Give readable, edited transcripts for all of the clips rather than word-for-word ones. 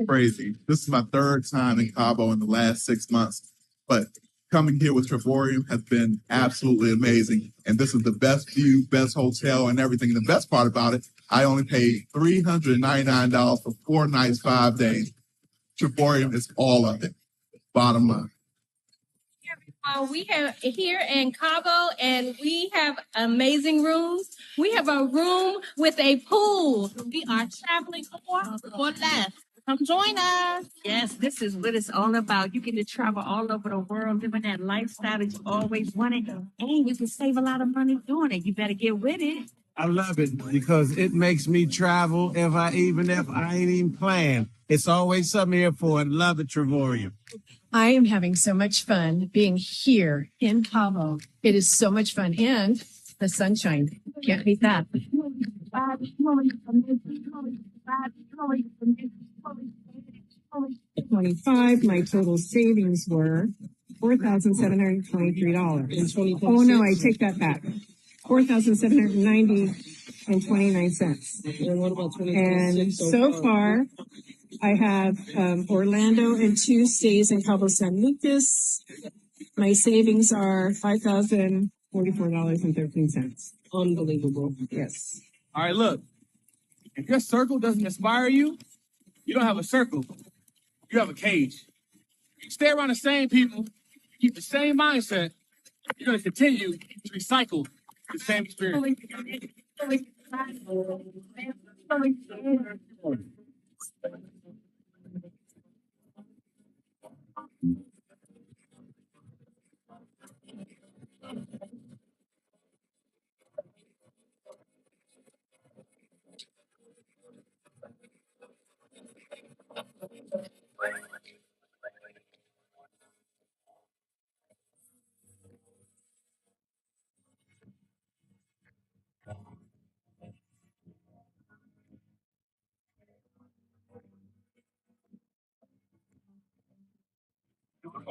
Crazy. This is my third time in Cabo in the last 6 months, but coming here with Trevorium has been absolutely amazing. And this is the best view, best hotel, and everything. And the best part about it, I only paid $399 for 4 nights, 5 days. Trevorium is all of it. Bottom line. We have here in Cabo, and we have amazing rooms. We have a room with a pool. We are traveling for less. Come join us. Yes, this is what it's all about. You get to travel all over the world, living that lifestyle that you always wanted, and you can save a lot of money doing it. You better get with it. I love it because it makes me travel even if I ain't even planned. It's always something here for it. Love it, Trevorium. I am having so much fun being here in Cabo. It is so much fun. And the sunshine. Can't beat that. 25, my total savings were $4,723. Oh no, I take that back. $4,790.29. And what about 2026? And so far, I have Orlando and 2 stays in Cabo San Lucas. My savings are $5,044.13. Unbelievable. Yes. All right, look. If your circle doesn't inspire you, you don't have a circle. You have a cage. You stay around the same people, keep the same mindset, you're going to continue to recycle the same experience.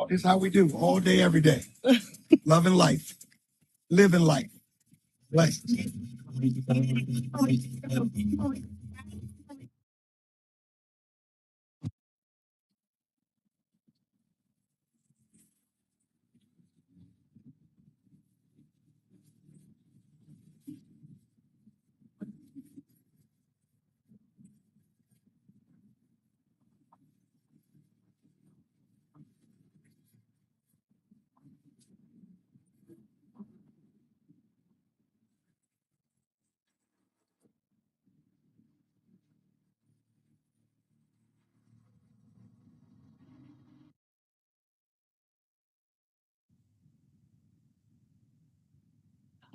It's how we do all day, every day. Loving life, living life. Blessings.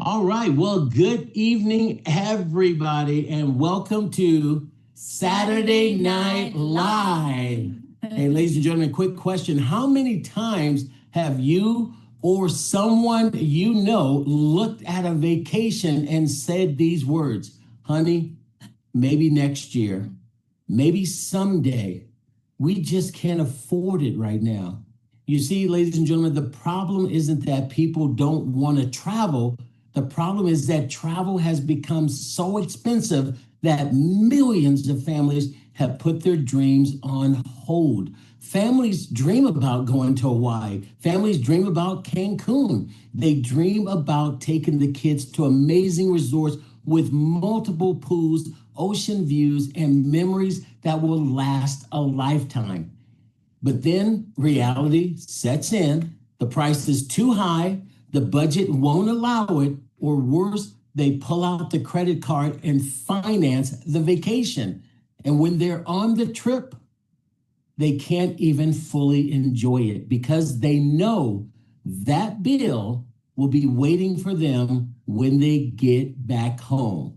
All right. Well, good evening, everybody, and welcome to Saturday Night Live. Hey, ladies and gentlemen, quick question. How many times have you or someone you know looked at a vacation and said these words? Honey, maybe next year, maybe someday. We just can't afford it right now. You see, ladies and gentlemen, the problem isn't that people don't want to travel. The problem is that travel has become so expensive that millions of families have put their dreams on hold. Families dream about going to Hawaii. Families dream about Cancun. They dream about taking the kids to amazing resorts with multiple pools, ocean views, and memories that will last a lifetime. But then reality sets in. The price is too high. The budget won't allow it, or worse, they pull out the credit card and finance the vacation. And when they're on the trip, they can't even fully enjoy it because they know that bill will be waiting for them when they get back home.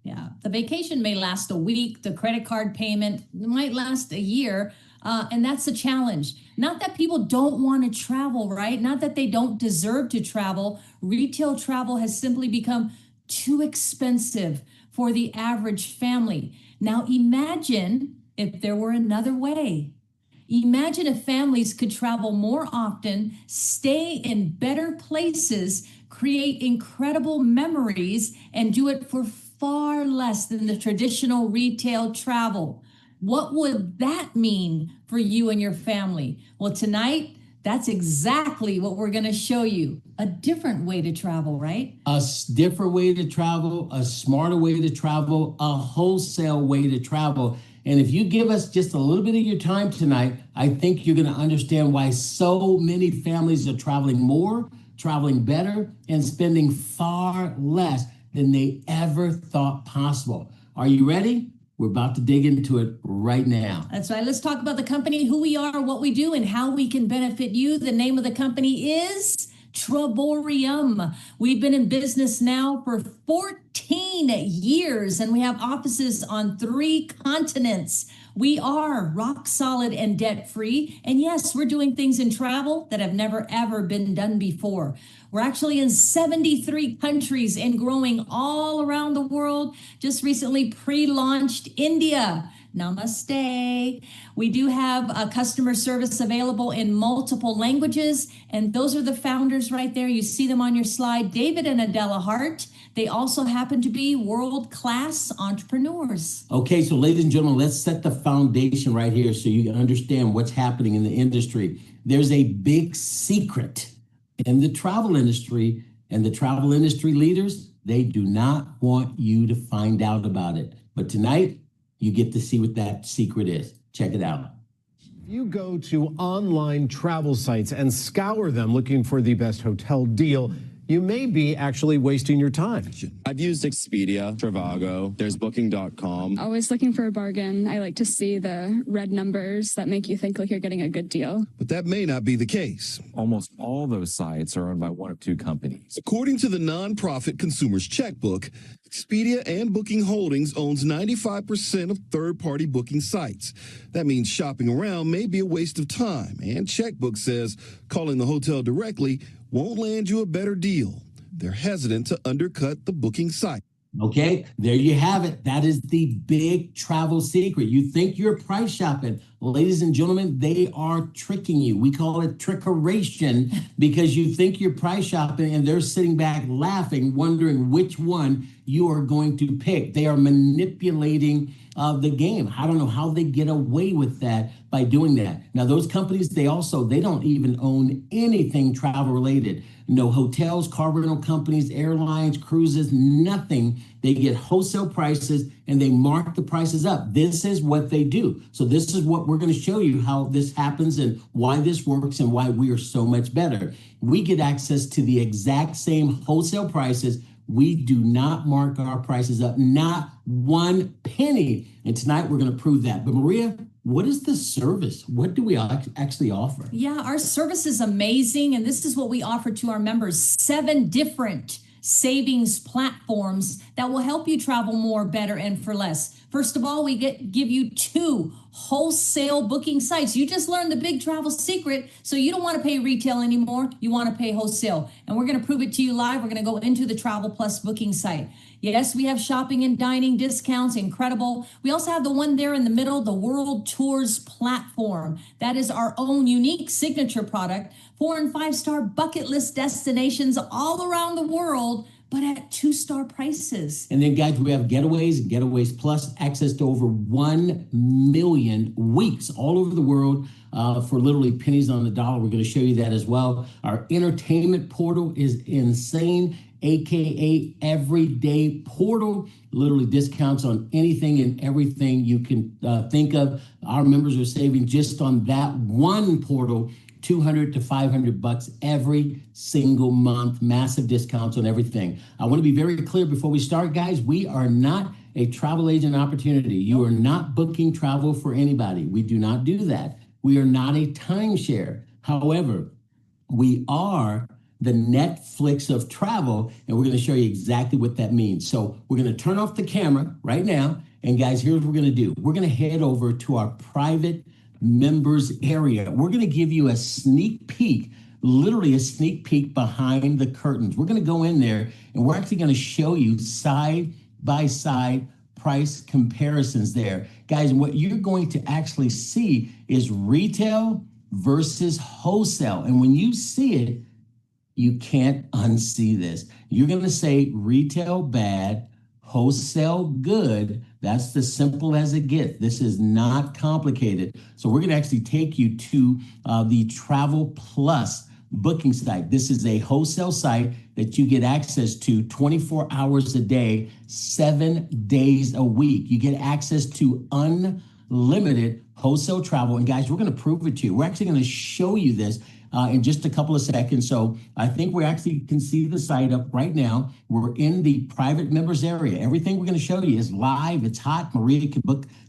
Yeah, the vacation may last a week. The credit card payment might last a year. And that's the challenge. Not that people don't want to travel, right? Not that they don't deserve to travel. Retail travel has simply become too expensive for the average family. Now imagine if there were another way. Imagine if families could travel more often, stay in better places, create incredible memories, and do it for far less than the traditional retail travel. What would that mean for you and your family? Well, tonight, that's exactly what we're going to show you. A different way to travel, right? Different way to travel, a smarter way to travel, a wholesale way to travel. And if you give us just a little bit of your time tonight, I think you're going to understand why so many families are traveling more, traveling better, and spending far less than they ever thought possible. Are you ready? We're about to dig into it right now. That's right. Let's talk about the company, who we are, what we do, and how we can benefit you. The name of the company is Travorium. We've been in business now for 14 years, and we have offices on 3 continents. We are rock solid and debt free. And yes, we're doing things in travel that have never, ever been done before. We're actually in 73 countries and growing all around the world. Just recently pre-launched India. Namaste. We do have a customer service available in multiple languages. And those are the founders right there. You see them on your slide, David and Adela Hart. They also happen to be world-class entrepreneurs. Okay, so ladies and gentlemen, let's set the foundation right here so you can understand what's happening in the industry. There's a big secret in the travel industry, and the travel industry leaders, they do not want you to find out about it. But tonight, you get to see what that secret is. Check it out. You go to online travel sites and scour them looking for the best hotel deal. You may be actually wasting your time. I've used Expedia, Trivago, there's Booking.com. Always looking for a bargain. I like to see the red numbers that make you think like you're getting a good deal. But that may not be the case. Almost all those sites are owned by one of 2 companies. According to the nonprofit Consumers Checkbook, Expedia and Booking Holdings owns 95% of third-party booking sites. That means shopping around may be a waste of time, and Checkbook says calling the hotel directly won't land you a better deal. They're hesitant to undercut the booking site. Okay, there you have it. That is the big travel secret. You think you're price shopping. Ladies and gentlemen, they are tricking you. We call it trickeration because you think you're price shopping and they're sitting back laughing, wondering which one you are going to pick. They are manipulating the game. I don't know how they get away with that by doing that. Now, those companies, they don't even own anything travel related. No hotels, car rental companies, airlines, cruises, nothing. They get wholesale prices and they mark the prices up. This is what they do. So this is what we're going to show you how this happens and why this works and why we are so much better. We get access to the exact same wholesale prices. We do not mark our prices up, not 1 penny. And tonight we're going to prove that. But Maria, what is the service? What do we actually offer? Yeah, our service is amazing. And this is what we offer to our members. 7 different savings platforms that will help you travel more, better, and for less. First of all, we give you 2 wholesale booking sites. You just learned the big travel secret, so you don't want to pay retail anymore. You want to pay wholesale. And we're going to prove it to you live. We're going to go into the Travel Plus booking site. Yes, we have shopping and dining discounts, incredible. We also have the one there in the middle, the World Tours platform. That is our own unique signature product, 4- and 5-star bucket list destinations all around the world, but at 2-star prices. And then, guys, we have Getaways and Getaways Plus, access to over 1 million weeks all over the world for literally pennies on the dollar. We're going to show you that as well. Our entertainment portal is insane, aka Everyday Portal. Literally discounts on anything and everything you can think of. Our members are saving just on that one portal $200 to $500 every single month. Massive discounts on everything. I want to be very clear before we start, guys. We are not a travel agent opportunity. You are not booking travel for anybody. We do not do that. We are not a timeshare. However, we are the Netflix of travel, and we're going to show you exactly what that means. So we're going to turn off the camera right now. And guys, here's what we're going to do. We're going to head over to our private members area. We're going to give you a sneak peek, literally a sneak peek behind the curtains. We're going to go in there and we're actually going to show you side by side price comparisons there. Guys, what you're going to actually see is retail versus wholesale. And when you see it, you can't unsee this. You're going to say retail bad, wholesale good. That's the simple as it gets. This is not complicated. So we're going to actually take you to the Travel Plus booking site. This is a wholesale site that you get access to 24 hours a day, 7 days a week. You get access to unlimited wholesale travel. And guys, we're going to prove it to you. We're actually going to show you this in just a couple of seconds. So I think we actually can see the site up right now. We're in the private members area. Everything we're going to show you is live. It's hot. Maria can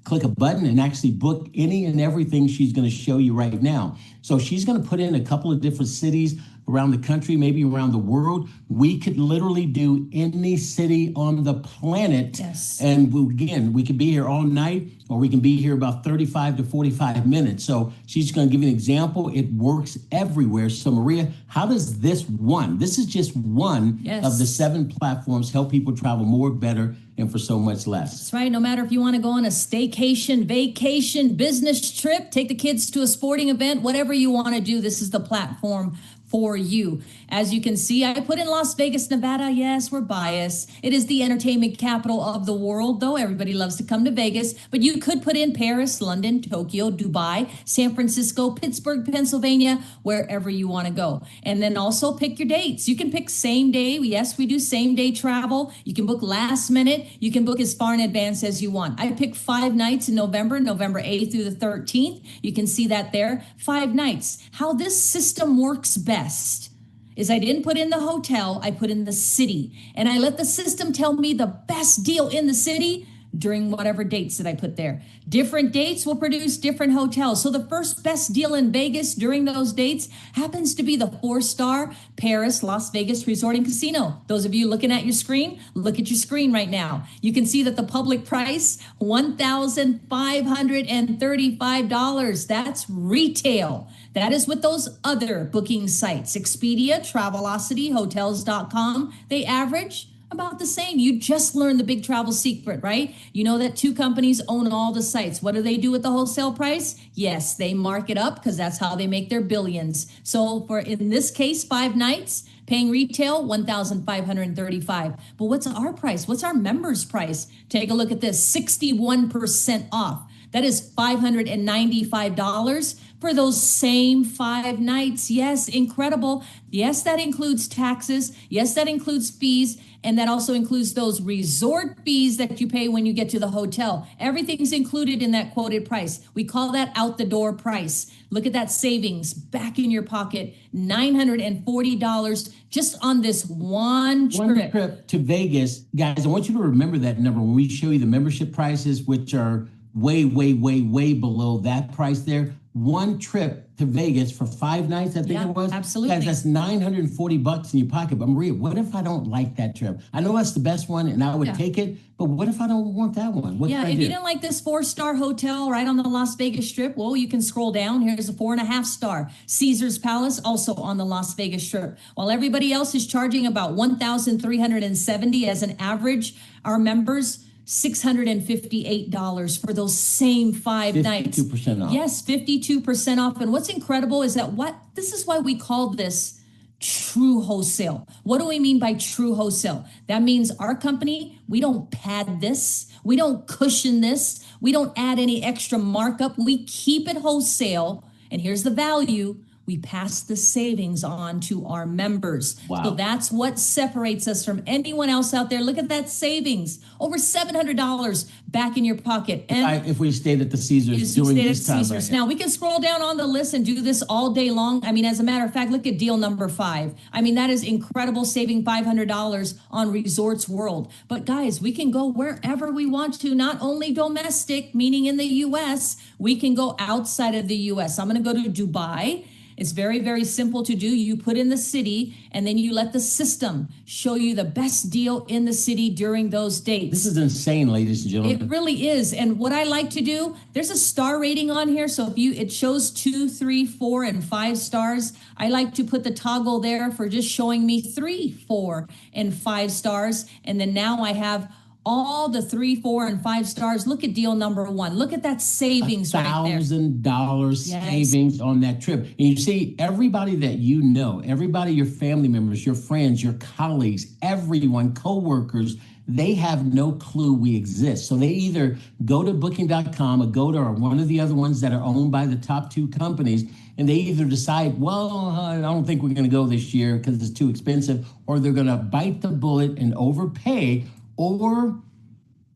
click a button and actually book any and everything she's going to show you right now. So she's going to put in a couple of different cities around the country, maybe around the world. We could literally do any city on the planet. Yes. And again, we could be here all night, or we can be here about 35 to 45 minutes. So she's going to give you an example. It works everywhere. So Maria, how does this this is just one of the 7 platforms help people travel more, better, and for so much less? That's right. No matter if you want to go on a staycation, vacation, business trip, take the kids to a sporting event, whatever you want to do, this is the platform for you. As you can see, I put in Las Vegas, Nevada. Yes, we're biased. It is the entertainment capital of the world, though everybody loves to come to Vegas. But you could put in Paris, London, Tokyo, Dubai, San Francisco, Pittsburgh, Pennsylvania, wherever you want to go. And then also pick your dates. You can pick same day. Yes, we do same day travel. You can book last minute. You can book as far in advance as you want. I picked 5 nights in November 8th through the 13th. You can see that there. 5 nights. How this system works best is I didn't put in the hotel, I put in the city. And I let the system tell me the best deal in the city during whatever dates that I put there. Different dates will produce different hotels. So the first best deal in Vegas during those dates happens to be the 4-star Paris, Las Vegas Resort and Casino. Those of you looking at your screen, look at your screen right now. You can see that the public price, $1,535. That's retail. That is with those other booking sites, Expedia, Travelocity, Hotels.com. They average about the same. You just learned the big travel secret, right? You know that 2 companies own all the sites. What do they do with the wholesale price? Yes, they mark it up because that's how they make their billions. So for, in this case, 5 nights, paying retail, $1,535. But what's our price? What's our members' price? Take a look at this, 61% off. That is $595 for those same 5 nights. Yes, incredible. Yes, that includes taxes. Yes, that includes fees. And that also includes those resort fees that you pay when you get to the hotel. Everything's included in that quoted price. We call that out the door price. Look at that savings back in your pocket, $940 just on this one trip. One trip to Vegas. Guys, I want you to remember that number when we show you the membership prices, which are way, way, way, way below that price there. One trip to Vegas for 5 nights, I think it was. Absolutely. Guys, that's $940 in your pocket. But Maria, what if I don't like that trip? I know that's the best one and I would take it, but what if I don't want that one? What can I if do? you didn't like this 4-star hotel right on the Las Vegas Strip, well, you can scroll down. Here's a 4.5-star Caesar's Palace, also on the Las Vegas Strip. While everybody else is charging about $1,370 as an average, our members, $658 for those same 5 nights. 52% off. Yes, 52% off. And what's incredible is that this is why we call this true wholesale. What do we mean by true wholesale? That means our company, we don't pad this. We don't cushion this. We don't add any extra markup. We keep it wholesale. And here's the value. We pass the savings on to our members. Wow. So that's what separates us from anyone else out there. Look at that savings. Over $700 back in your pocket. And If we stayed at the Caesars you during stayed this at time. Caesars. Right Now we can scroll down on the list and do this all day long. I mean, as a matter of fact, look at deal number 5. I mean, that is incredible, saving $500 on Resorts World. But guys, we can go wherever we want to, not only domestic, meaning in the US, we can go outside of the US. I'm going to go to Dubai. It's very, very simple to do. You put in the city and then you let the system show you the best deal in the city during those dates. This is insane, ladies and gentlemen. It really is. And what I like to do, there's a star rating on here. So if it shows 2, 3, 4, and 5 stars, I like to put the toggle there for just showing me 3, 4, and 5 stars. And then now I have all the 3, 4, and 5 stars. Look at deal number 1. Look at that savings right there. $1,000 Yes. savings on that trip. And you see, everybody that you know, everybody, your family members, your friends, your colleagues, everyone, coworkers, they have no clue we exist. So they either go to booking.com or go to one of the other ones that are owned by the top 2 companies, and they either decide, well, I don't think we're going to go this year because it's too expensive, or they're going to bite the bullet and overpay, or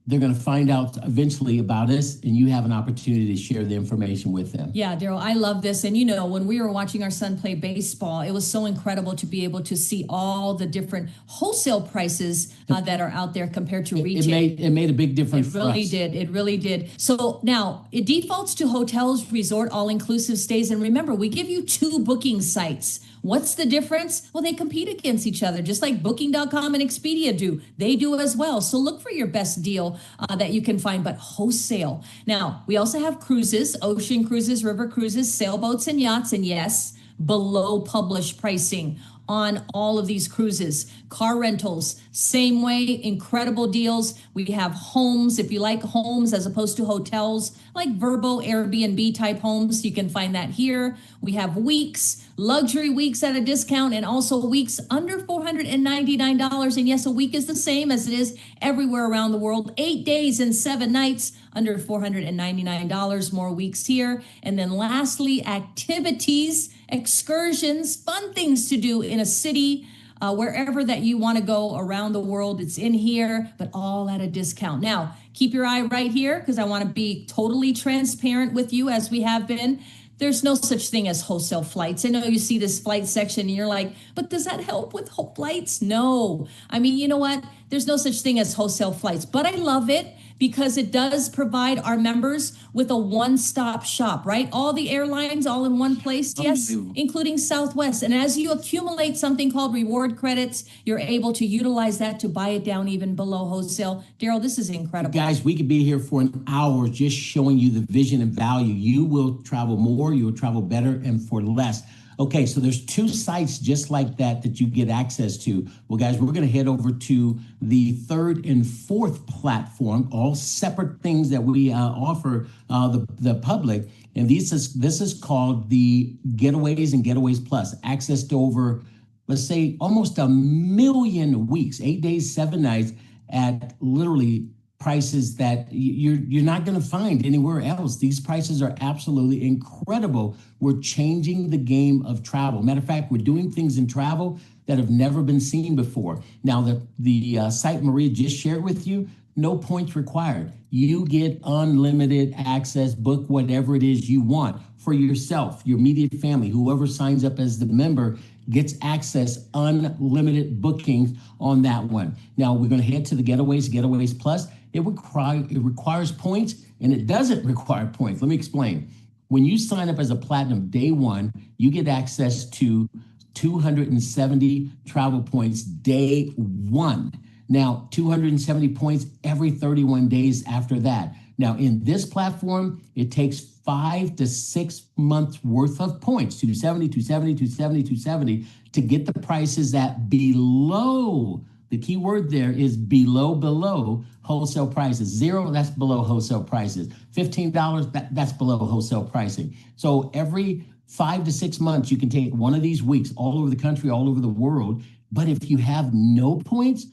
they're going to find out eventually about us, and you have an opportunity to share the information with them. Yeah, Daryl, I love this. And you know, when we were watching our son play baseball, it was so incredible to be able to see all the different wholesale prices that are out there compared to retail. It made a big difference It for really us. did. It really did. So now it defaults to hotels, resort, all-inclusive stays. And remember, we give you 2 booking sites. What's the difference? Well, they compete against each other, just like Booking.com and Expedia do. They do as well. So look for your best deal that you can find, but wholesale. Now, we also have cruises, ocean cruises, river cruises, sailboats, and yachts. And yes, below published pricing on all of these cruises. Car rentals, same way, incredible deals. We have homes, if you like homes as opposed to hotels, like Vrbo, Airbnb type homes, you can find that here. We have weeks, luxury weeks at a discount, and also weeks under $499. And yes, a week is the same as it is everywhere around the world. 8 days and 7 nights under $499, more weeks here. And then lastly, activities, excursions, fun things to do in a city, wherever that you want to go around the world. It's in here, but all at a discount. Now, keep your eye right here because I want to be totally transparent with you as we have been. There's no such thing as wholesale flights. I know you see this flight section and you're like, but does that help with flights? No. I mean, you know what? There's no such thing as wholesale flights, but I love it because it does provide our members with a one-stop shop, right? All the airlines all in one place, yes, including Southwest. And as you accumulate something called reward credits, you're able to utilize that to buy it down even below wholesale. Daryl, this is incredible. Guys, we could be here for an hour just showing you the vision and value. You will travel more, you will travel better, and for less. Okay, so there's 2 sites just like that you get access to. Well, guys, we're going to head over to the 3rd and 4th platform, all separate things that we offer the public. And this is called the Getaways and Getaways Plus, access to over, let's say, almost 1 million weeks, 8 days, 7 nights at literally prices that you're not going to find anywhere else. These prices are absolutely incredible. We're changing the game of travel. Matter of fact, we're doing things in travel that have never been seen before. Now, the site Maria just shared with you, no points required. You get unlimited access, book whatever it is you want for yourself, your immediate family, whoever signs up as the member gets access, unlimited bookings on that one. Now, we're going to head to the Getaways Plus. It requires points, and it doesn't require points. Let me explain. When you sign up as a platinum day 1, you get access to 270 travel points day 1. Now, 270 points every 31 days after that. Now, in this platform, it takes 5 to 6 months worth of points, 270, 270, 270, 270, to get the prices at below. The key word there is below wholesale prices. 0, that's below wholesale prices. $15, that's below wholesale pricing. So every 5 to 6 months, you can take one of these weeks all over the country, all over the world. But if you have no points,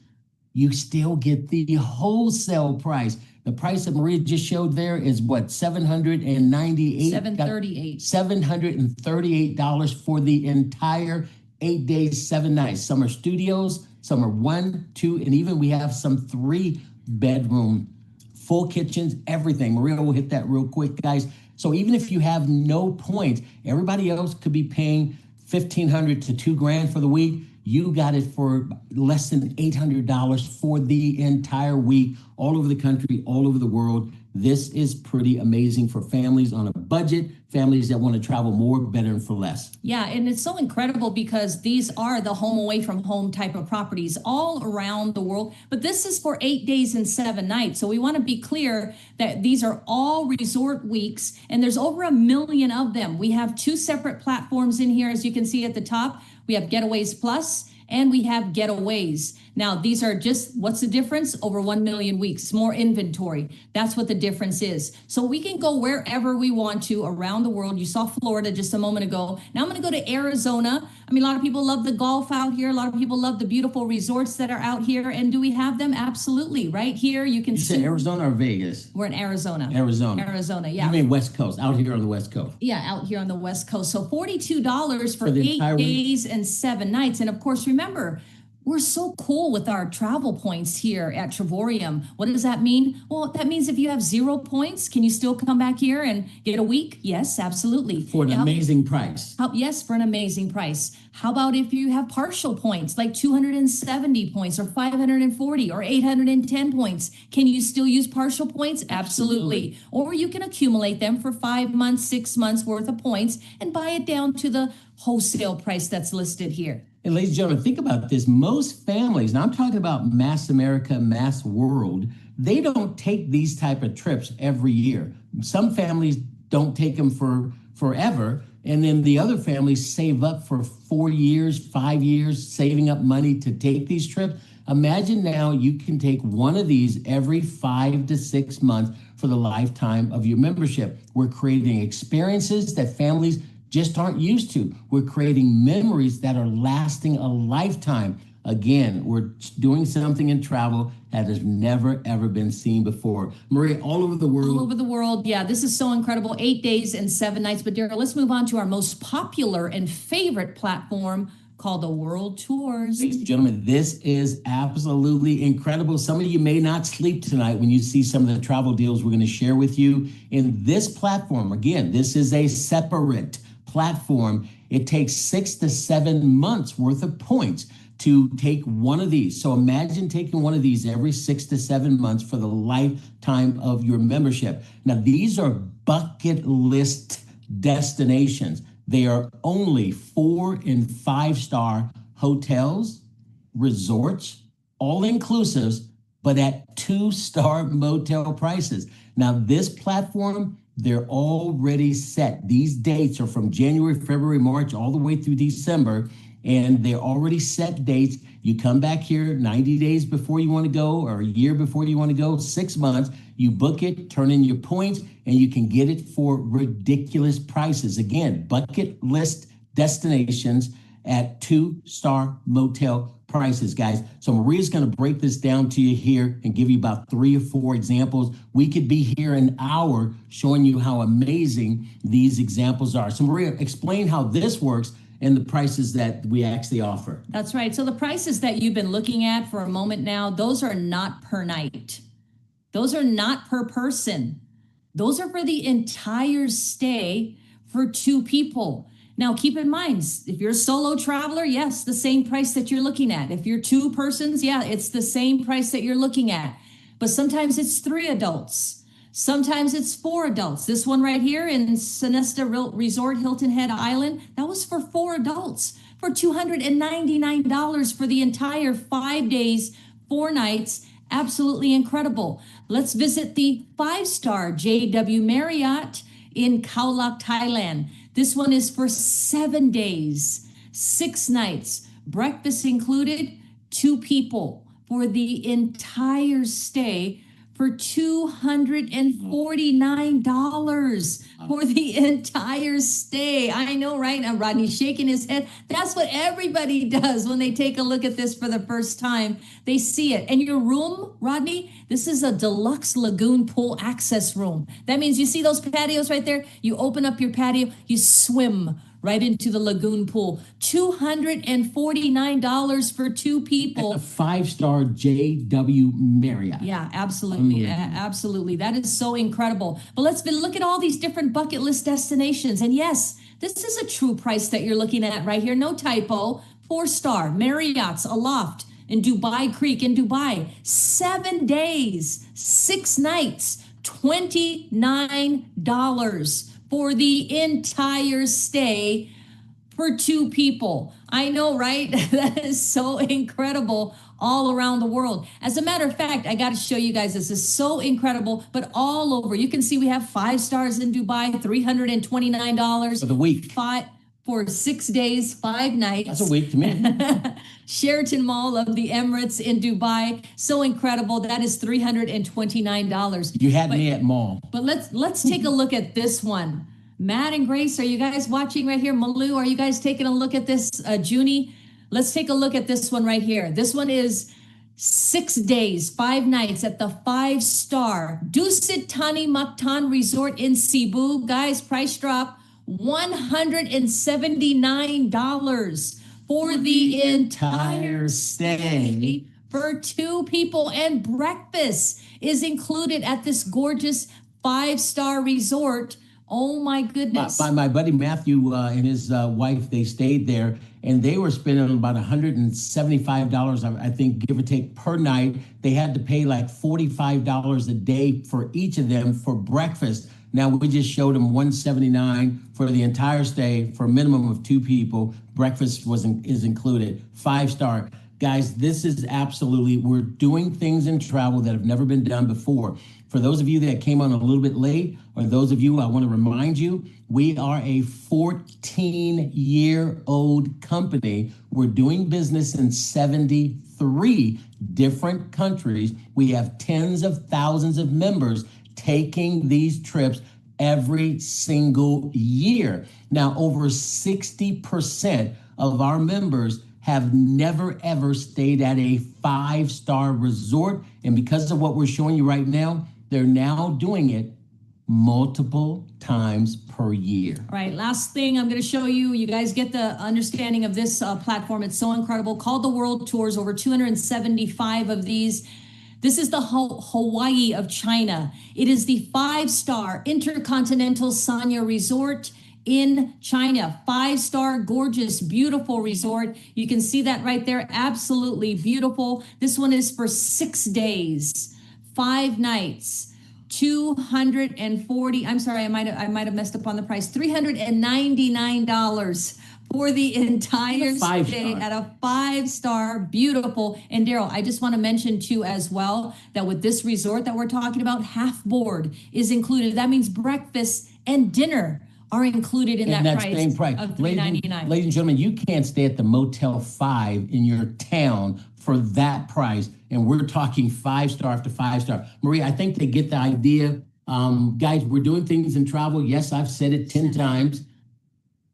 you still get the wholesale price. The price that Maria just showed there is what, $798? $738 for the entire 8 days, 7 nights. Some are studios, some are 1, 2, and even we have some 3-bedroom, full kitchens, everything. Maria will hit that real quick, guys. So even if you have no points, everybody else could be paying $1,500 to $2,000 for the week. You got it for less than $800 for the entire week, all over the country, all over the world. This is pretty amazing for families on a budget, families that want to travel more, better, and for less. Yeah, and it's so incredible because these are the home away from home type of properties all around the world. But this is for 8 days and 7 nights. So we want to be clear that these are all resort weeks, and there's over 1 million of them. We have 2 separate platforms in here, as you can see at the top. We have Getaways Plus and we have Getaways. Now, these are just, what's the difference? Over 1 million weeks, more inventory. That's what the difference is. So we can go wherever we want to around the world. You saw Florida just a moment ago. Now I'm going to go to Arizona. I mean, a lot of people love the golf out here. A lot of people love the beautiful resorts that are out here. And do we have them? Absolutely. Right here, you can You see. said Arizona or Vegas? We're in Arizona. Arizona. Arizona, yeah. You mean West Coast, out here on the West Coast. Yeah, out here on the West Coast. So $42 for the 8 entire week? days and 7 nights. And of course, remember, we're so cool with our travel points here at Trevorium. What does that mean? Well, that means if you have 0 points, can you still come back here and get a week? Yes, absolutely. For an Yeah. amazing price. Yes, for an amazing price. How about if you have partial points, like 270 points or 540 or 810 points? Can you still use partial points? Absolutely. Or you can accumulate them for 5 months, 6 months worth of points and buy it down to the wholesale price that's listed here. And ladies and gentlemen, think about this. Most families, and I'm talking about mass America, mass world, they don't take these type of trips every year. Some families don't take them for forever. And then the other families save up for 4 years, 5 years, saving up money to take these trips. Imagine now you can take one of these every 5 to 6 months for the lifetime of your membership. We're creating experiences that families just aren't used to. We're creating memories that are lasting a lifetime. Again, we're doing something in travel that has never, ever been seen before. Maria, all over the world. All over the world. Yeah, this is so incredible. 8 days and 7 nights. But Daryl, let's move on to our most popular and favorite platform called the World Tours. Ladies and gentlemen, this is absolutely incredible. Some of you may not sleep tonight when you see some of the travel deals we're going to share with you. In this platform, again, this is a separate platform. It takes 6 to 7 months worth of points to take one of these. So imagine taking one of these every 6 to 7 months for the lifetime of your membership. Now, these are bucket list destinations. They are only 4 and 5-star hotels, resorts, all inclusives, but at 2-star motel prices. Now, this platform, they're already set. These dates are from January, February, March, all the way through December, and they're already set dates. You come back here 90 days before you want to go, or a year before you want to go, 6 months. You book it, turn in your points, and you can get it for ridiculous prices. Again, bucket list destinations at 2-star motel prices, guys. So Maria's going to break this down to you here and give you about 3 or 4 examples. We could be here an hour showing you how amazing these examples are. So Maria, explain how this works and the prices that we actually offer. That's right. So the prices that you've been looking at for a moment now, those are not per night. Those are not per person. Those are for the entire stay for 2 people. Now, keep in mind, if you're a solo traveler, yes, the same price that you're looking at. If you're 2 persons, yeah, it's the same price that you're looking at. But sometimes it's 3 adults. Sometimes it's 4 adults. This one right here in Sonesta Resort, Hilton Head Island, that was for 4 adults for $299 for the entire 5 days, 4 nights. Absolutely incredible. Let's visit the 5-star JW Marriott in Khao Lak, Thailand. This one is for 7 days, 6 nights, breakfast included, 2 people for the entire stay for $249 for the entire stay. I know, right? And Rodney's shaking his head. That's what everybody does when they take a look at this for the first time. They see it. And your room, Rodney, this is a deluxe lagoon pool access room. That means you see those patios right there? You open up your patio, you swim right into the lagoon pool. $249 for 2 people. A 5-star JW Marriott. Yeah, absolutely. Absolutely. That is so incredible. But let's look at all these different bucket list destinations. And yes, this is a true price that you're looking at right here. No typo. 4-star Marriott's Aloft in Dubai Creek in Dubai. 7 days, 6 nights, $29 for the entire stay for 2 people. I know, right? That is so incredible all around the world. As a matter of fact, I got to show you guys, this is so incredible, but all over. You can see we have 5 stars in Dubai, $329 For the week. for 6 days, 5 nights. That's a week to me. Sheraton Mall of the Emirates in Dubai. So incredible. That is $329. You had me at mall. But let's take a look at this one. Matt and Grace, are you guys watching right here? Malu, are you guys taking a look at this? Junie, let's take a look at this one right here. This one is 6 days, 5 nights at the 5-star Dusit Thani Mactan Resort in Cebu. Guys, price drop $179 for the entire stay for 2 people, and breakfast is included at this gorgeous 5-star resort. Oh my goodness. My buddy Matthew and his wife, they stayed there and they were spending about $175, I think, give or take, per night. They had to pay like $45 a day for each of them for breakfast. Now we just showed them $179 for the entire stay for a minimum of 2 people. Breakfast is included. 5-star. Guys, this is absolutely, we're doing things in travel that have never been done before. For those of you that came on a little bit late, or those of you, I want to remind you, we are a 14-year-old company. We're doing business in 73 different countries. We have tens of thousands of members taking these trips every single year. Now, over 60% of our members have never, ever stayed at a 5-star resort. And because of what we're showing you right now, they're now doing it multiple times per year. All right, last thing I'm going to show you. You guys get the understanding of this platform. It's so incredible. Called the World Tours, over 275 of these. This is the Hawaii of China. It is the 5-star Intercontinental Sanya Resort in China. 5-star, gorgeous, beautiful resort. You can see that right there. Absolutely beautiful. This one is for 6 days, 5 nights. 240, I'm sorry, I might have messed up on the price. $399 for the entire stay at a 5-star, beautiful. And Daryl, I just want to mention too as well that with this resort that we're talking about, half board is included. That means breakfast and dinner are included in that price, same price of $399. Ladies and gentlemen, you can't stay at the Motel 5 in your town for that price. And we're talking 5-star after 5-star. Maria, I think they get the idea. Guys, we're doing things in travel. Yes, I've said it 10 times.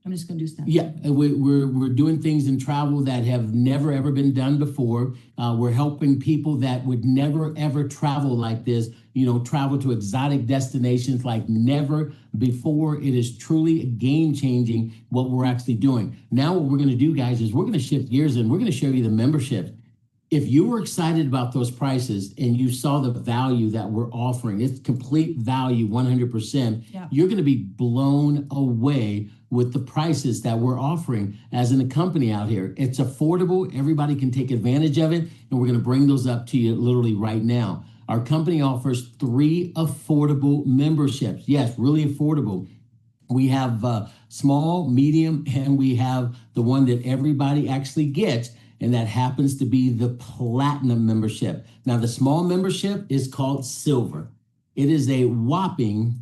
I'm just going to do stuff. Yeah, we're doing things in travel that have never, ever been done before. We're helping people that would never, ever travel like this, travel to exotic destinations like never before. It is truly game-changing what we're actually doing. Now what we're going to do, guys, is we're going to shift gears and we're going to show you the memberships. If you were excited about those prices and you saw the value that we're offering, it's complete value, 100%, you're going to be blown away with the prices that we're offering as a company out here. It's affordable. Everybody can take advantage of it. And we're going to bring those up to you literally right now. Our company offers 3 affordable memberships. Yes, really affordable. We have small, medium, and we have the one that everybody actually gets. And that happens to be the platinum membership. Now, the small membership is called silver. It is a whopping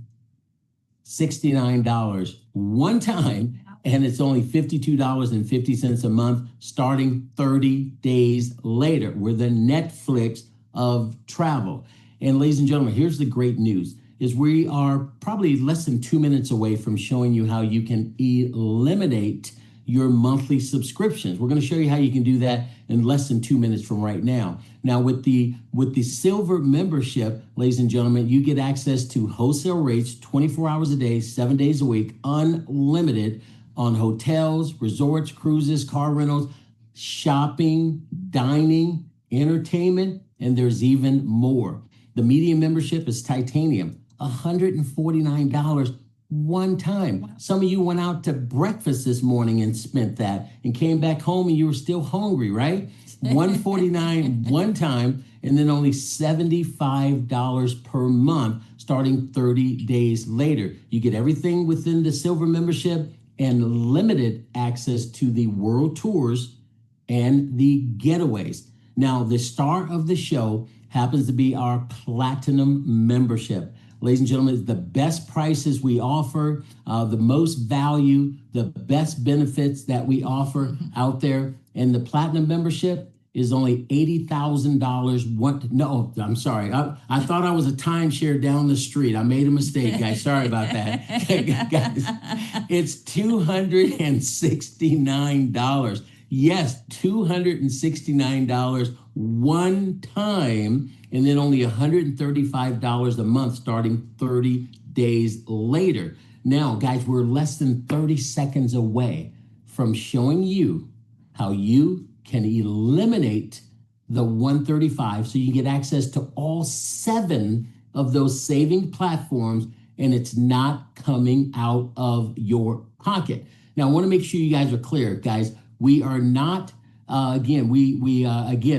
$69 one time, and it's only $52.50 a month starting 30 days later. We're the Netflix of travel. And ladies and gentlemen, here's the great news, is we are probably less than 2 minutes away from showing you how you can eliminate your monthly subscriptions. We're going to show you how you can do that in less than 2 minutes from right now. Now, with the silver membership, ladies and gentlemen, you get access to wholesale rates 24 hours a day, 7 days a week, unlimited on hotels, resorts, cruises, car rentals, shopping, dining, entertainment, and there's even more. The medium membership is titanium, $149 one time. Some of you went out to breakfast this morning and spent that and came back home and you were still hungry, right? $149 one time, and then only $75 per month starting 30 days later. You get everything within the silver membership and limited access to the world tours and the getaways. Now, the star of the show happens to be our platinum membership. Ladies and gentlemen, it's the best prices we offer, the most value, the best benefits that we offer out there. And the platinum membership is only $80,000. No, I'm sorry. I thought I was a timeshare down the street. I made a mistake, guys. Sorry about that. Guys, it's $269. Yes, $269 one time, and then only $135 a month starting 30 days later. Now, guys, we're less than 30 seconds away from showing you how you can eliminate the 135 so you get access to all 7 of those saving platforms, and it's not coming out of your pocket. Now, I want to make sure you guys are clear, guys. We are not, again,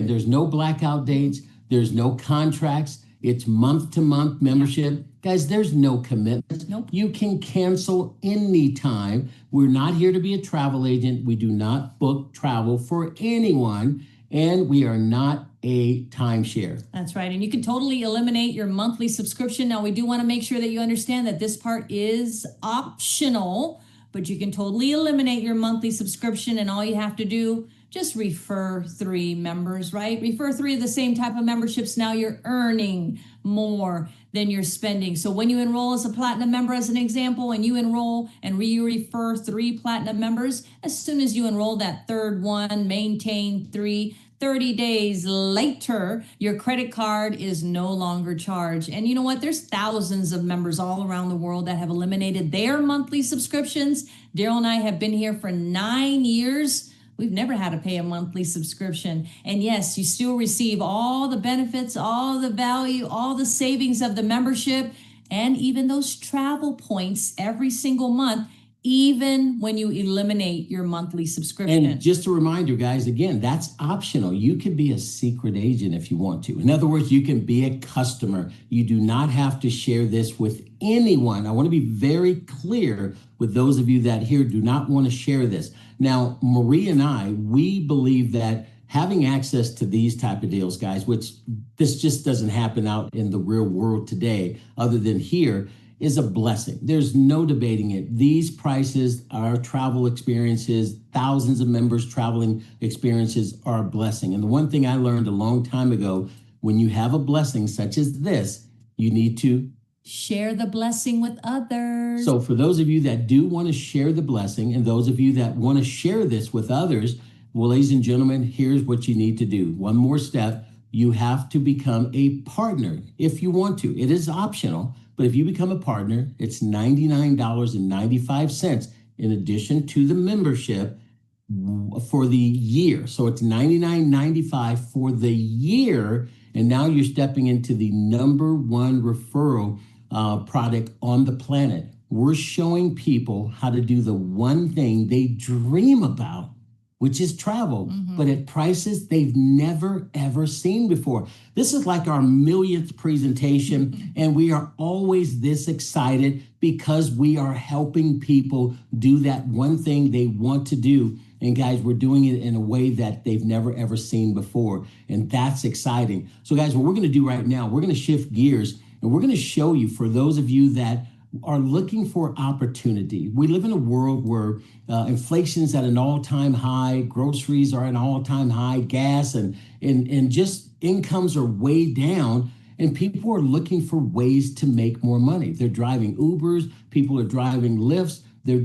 there's no blackout dates. There's no contracts. It's month-to-month membership. Guys, there's no commitment. Nope. You can cancel anytime. We're not here to be a travel agent. We do not book travel for anyone, and we are not a timeshare. That's right. And you can totally eliminate your monthly subscription. Now, we do want to make sure that you understand that this part is optional, but you can totally eliminate your monthly subscription, and all you have to do, just refer 3 members, right? Refer 3 of the same type of memberships. Now you're earning more than you're spending. So when you enroll as a platinum member, as an example, and you enroll and you refer 3 platinum members, as soon as you enroll that third one, maintain 3, 30 days later, your credit card is no longer charged. And you know what? There's thousands of members all around the world that have eliminated their monthly subscriptions. Daryl and I have been here for 9 years. We've never had to pay a monthly subscription. And yes, you still receive all the benefits, all the value, all the savings of the membership, and even those travel points every single month, even when you eliminate your monthly subscription. And just a reminder, guys, again, that's optional. You can be a secret agent if you want to. In other words, you can be a customer. You do not have to share this with anyone. I want to be very clear with those of you that here do not want to share this. Now, Marie and I, we believe that having access to these type of deals, guys, which this just doesn't happen out in the real world today, other than here, is a blessing. There's no debating it. These prices, our travel experiences, thousands of members traveling experiences are a blessing. And the one thing I learned a long time ago, when you have a blessing such as this, you need to share the blessing with others. So for those of you that do want to share the blessing, and those of you that want to share this with others, well, ladies and gentlemen, here's what you need to do. One more step. You have to become a partner if you want to. It is optional, but if you become a partner, it's $99.95 in addition to the membership for the year. So it's $99.95 for the year. And now you're stepping into the #1 referral product on the planet. We're showing people how to do the one thing they dream about, which is travel, but at prices they've never, ever seen before. This is like our millionth presentation, and we are always this excited because we are helping people do that one thing they want to do. And guys, we're doing it in a way that they've never, ever seen before. And that's exciting. So guys, what we're going to do right now, we're going to shift gears, and we're going to show you, for those of you that are looking for opportunity. We live in a world where inflation's at an all-time high, groceries are at an all-time high, gas and just incomes are way down, and people are looking for ways to make more money. They're driving Ubers, people are driving Lyfts, they're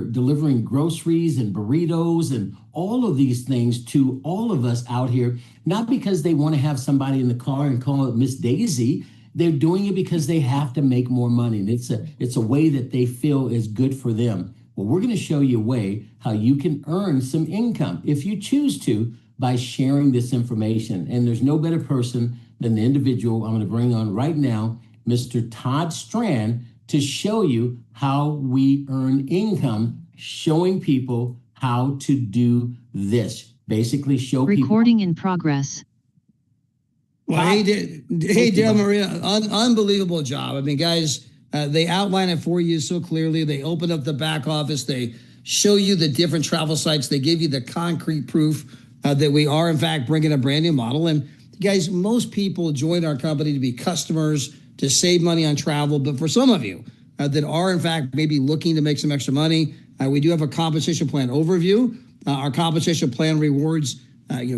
delivering groceries and burritos and all of these things to all of us out here, not because they want to have somebody in the car and call it Miss Daisy. They're doing it because they have to make more money. And it's a way that they feel is good for them. Well, we're going to show you a way how you can earn some income if you choose to by sharing this information. And there's no better person than the individual I'm going to bring on right now, Mr. Todd Strand, to show you how we earn income, showing people how to do this. Basically show people. Recording in progress. Well, hey, Dale Maria, unbelievable job. I mean, guys, they outline it for you so clearly. They open up the back office. They show you the different travel sites. They give you the concrete proof that we are, in fact, bringing a brand new model. And guys, most people join our company to be customers, to save money on travel. But for some of you that are, in fact, maybe looking to make some extra money, we do have a compensation plan overview. Our compensation plan rewards,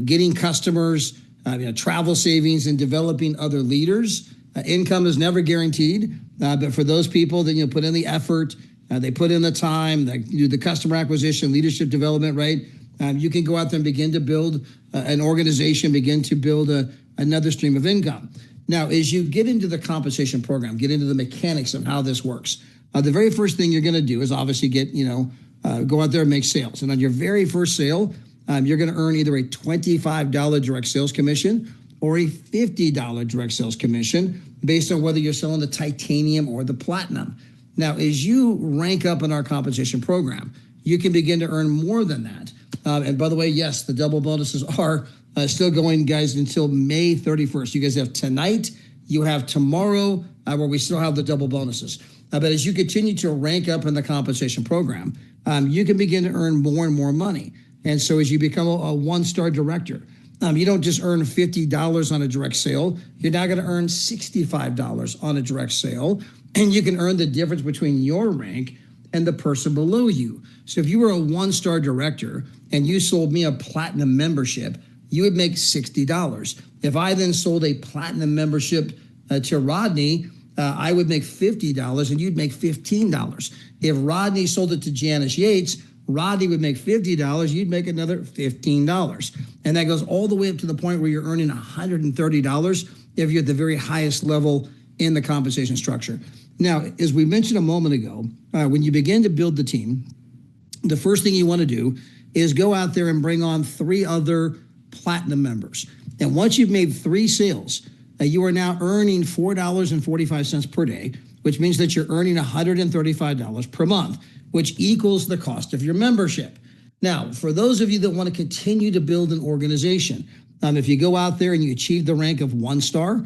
getting customers, travel savings, and developing other leaders. Income is never guaranteed, but for those people that put in the effort, they put in the time, they do the customer acquisition, leadership development, right? You can go out there and begin to build an organization, begin to build another stream of income. Now, as you get into the compensation program, get into the mechanics of how this works, the very first thing you're going to do is obviously go out there and make sales. And on your very first sale, you're going to earn either a $25 direct sales commission or a $50 direct sales commission based on whether you're selling the titanium or the platinum. Now, as you rank up in our compensation program, you can begin to earn more than that. And by the way, yes, the double bonuses are still going, guys, until May 31st. You guys have tonight, you have tomorrow, where we still have the double bonuses. But as you continue to rank up in the compensation program, you can begin to earn more and more money. And so as you become a one-star director, you don't just earn $50 on a direct sale. You're now going to earn $65 on a direct sale. And you can earn the difference between your rank and the person below you. So if you were a one-star director and you sold me a platinum membership, you would make $60. If I then sold a platinum membership to Rodney, I would make $50 and you'd make $15. If Rodney sold it to Janice Yates, Rodney would make $50, you'd make another $15. And that goes all the way up to the point where you're earning $130 if you're at the very highest level in the compensation structure. Now, as we mentioned a moment ago, when you begin to build the team, the first thing you want to do is go out there and bring on 3 other platinum members. And once you've made 3 sales, you are now earning $4.45 per day, which means that you're earning $135 per month, which equals the cost of your membership. Now, for those of you that want to continue to build an organization, if you go out there and you achieve the rank of 1-star,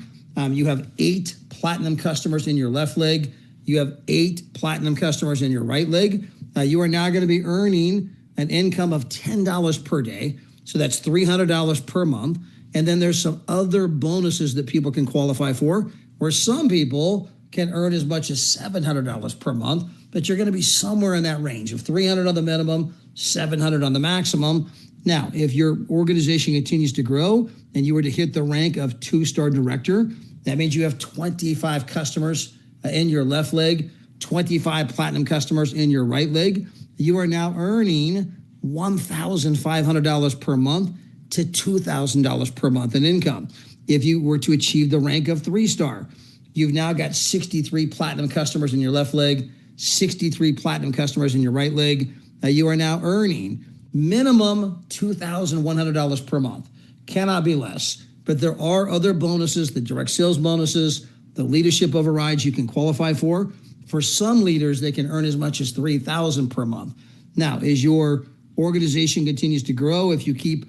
you have 8 platinum customers in your left leg. You have 8 platinum customers in your right leg. You are now going to be earning an income of $10 per day. So that's $300 per month. And then there's some other bonuses that people can qualify for, where some people can earn as much as $700 per month, but you're going to be somewhere in that range of $300 on the minimum, $700 on the maximum. Now, if your organization continues to grow and you were to hit the rank of 2-star director, that means you have 25 customers in your left leg, 25 platinum customers in your right leg. You are now earning $1,500 per month to $2,000 per month in income. If you were to achieve the rank of 3-star, you've now got 63 platinum customers in your left leg, 63 platinum customers in your right leg. You are now earning minimum $2,100 per month. Cannot be less. But there are other bonuses, the direct sales bonuses, the leadership overrides you can qualify for. For some leaders, they can earn as much as $3,000 per month. Now, as your organization continues to grow, if you keep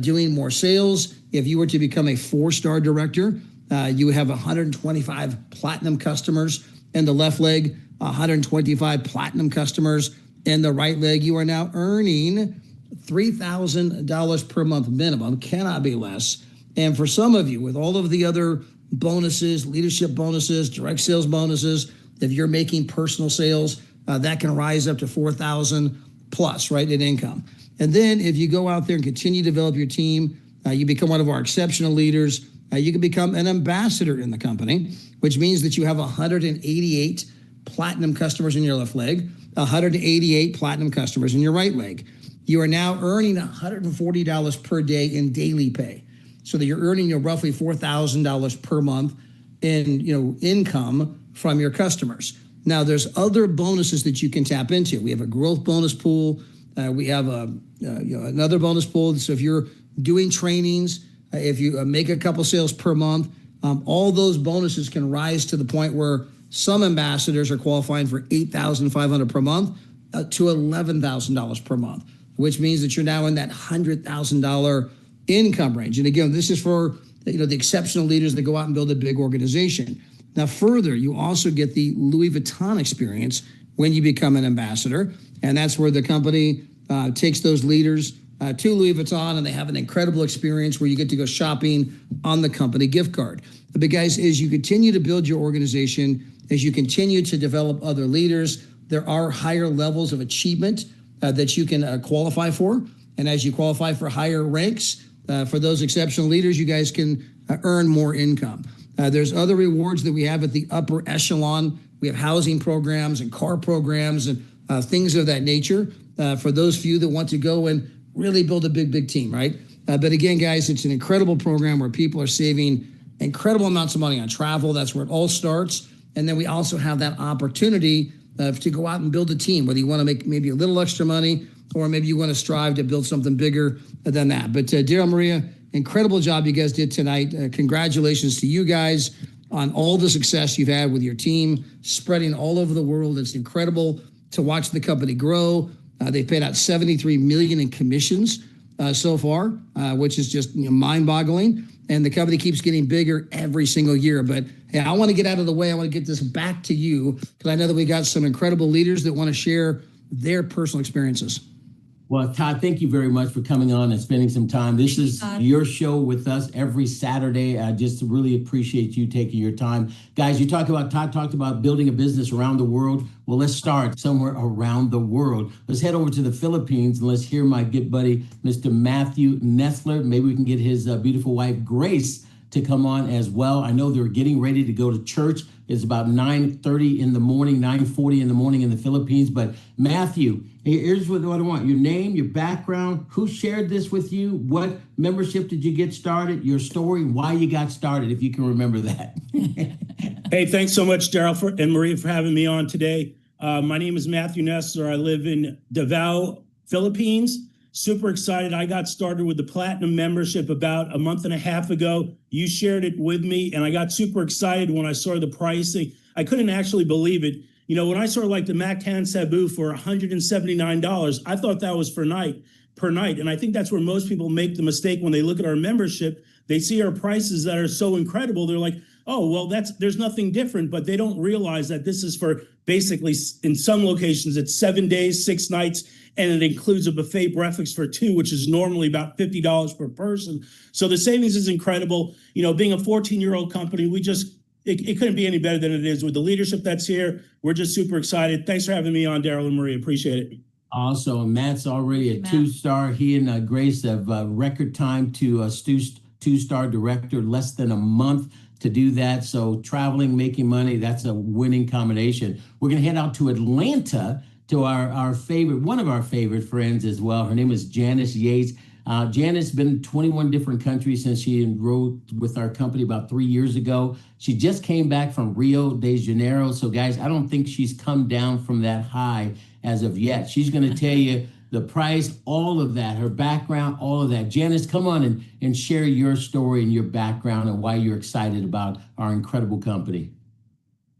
doing more sales, if you were to become a 4-star director, you would have 125 platinum customers in the left leg, 125 platinum customers in the right leg. You are now earning $3,000 per month minimum, cannot be less. And for some of you, with all of the other bonuses, leadership bonuses, direct sales bonuses, if you're making personal sales, that can rise up to $4,000 plus, right, in income. And then if you go out there and continue to develop your team, you become one of our exceptional leaders, you can become an ambassador in the company, which means that you have 188 platinum customers in your left leg, 188 platinum customers in your right leg. You are now earning $140 per day in daily pay, so that you're earning roughly $4,000 per month in income from your customers. Now, there's other bonuses that you can tap into. We have a growth bonus pool. We have another bonus pool. So if you're doing trainings, if you make a couple sales per month, all those bonuses can rise to the point where Some ambassadors are qualifying for $8,500 per month to $11,000 per month, which means that you're now in that $100,000 income range. And again, this is for the exceptional leaders that go out and build a big organization. Now, further, you also get the Louis Vuitton experience when you become an ambassador, and that's where the company takes those leaders to Louis Vuitton, and they have an incredible experience where you get to go shopping on the company gift card. But guys, as you continue to build your organization, as you continue to develop other leaders, there are higher levels of achievement that you can qualify for. And as you qualify for higher ranks, for those exceptional leaders, you guys can earn more income. There's other rewards that we have at the upper echelon. We have housing programs and car programs and things of that nature for those few that want to go and really build a big team, right? But again, guys, it's an incredible program where people are saving incredible amounts of money on travel. That's where it all starts. And then we also have that opportunity to go out and build a team, whether you want to make maybe a little extra money or maybe you want to strive to build something bigger than that. But Daryl, Maria, incredible job you guys did tonight. Congratulations to you guys on all the success you've had with your team, spreading all over the world. It's incredible to watch the company grow. They've paid out $73 million in commissions so far, which is just mind-boggling. And the company keeps getting bigger every single year. But hey, I want to get out of the way. I want to get this back to you because I know that we got some incredible leaders that want to share their personal experiences. Well, Todd, thank you very much for coming on and spending some time. This is your show with us every Saturday. I just really appreciate you taking your time. Guys, Todd talked about building a business around the world. Well, let's start somewhere around the world. Let's head over to the Philippines and let's hear my good buddy, Mr. Matthew Nestler. Maybe we can get his beautiful wife, Grace, to come on as well. I know they're getting ready to go to church. It's about 9:30 in the morning, 9:40 in the morning in the Philippines. But Matthew, here's what I want. Your name, your background, who shared this with you? What membership did you get started? Your story, why you got started, if you can remember that. Hey, thanks so much, Daryl and Maria, for having me on today. My name is Matthew Nestler. I live in Davao, Philippines. Super excited. I got started with the Platinum membership about a month and a half ago. You shared it with me, and I got super excited when I saw the pricing. I couldn't actually believe it. When I saw like the Mactan Cebu for $179, I thought that was per night. And I think that's where most people make the mistake when they look at our membership. They see our prices that are so incredible. They're like, oh, well, there's nothing different, but they don't realize that this is for basically, in some locations, it's 7 days, 6 nights, and it includes a buffet breakfast for 2, which is normally about $50 per person. So the savings is incredible. Being a 14-year-old company, it couldn't be any better than it is with the leadership that's here. We're just super excited. Thanks for having me on, Daryl and Maria. Appreciate it. Also, Matt's already a 2-star. He and Grace have record time to a 2-star director, less than a month to do that. So traveling, making money, that's a winning combination. We're going to head out to Atlanta to our favorite, one of our favorite friends as well. Her name is Janice Yates. Janice has been in 21 different countries since she enrolled with our company about 3 years ago. She just came back from Rio de Janeiro. So guys, I don't think she's come down from that high as of yet. She's going to tell you the price, all of that, her background, all of that. Janice, come on and share your story and your background and why you're excited about our incredible company.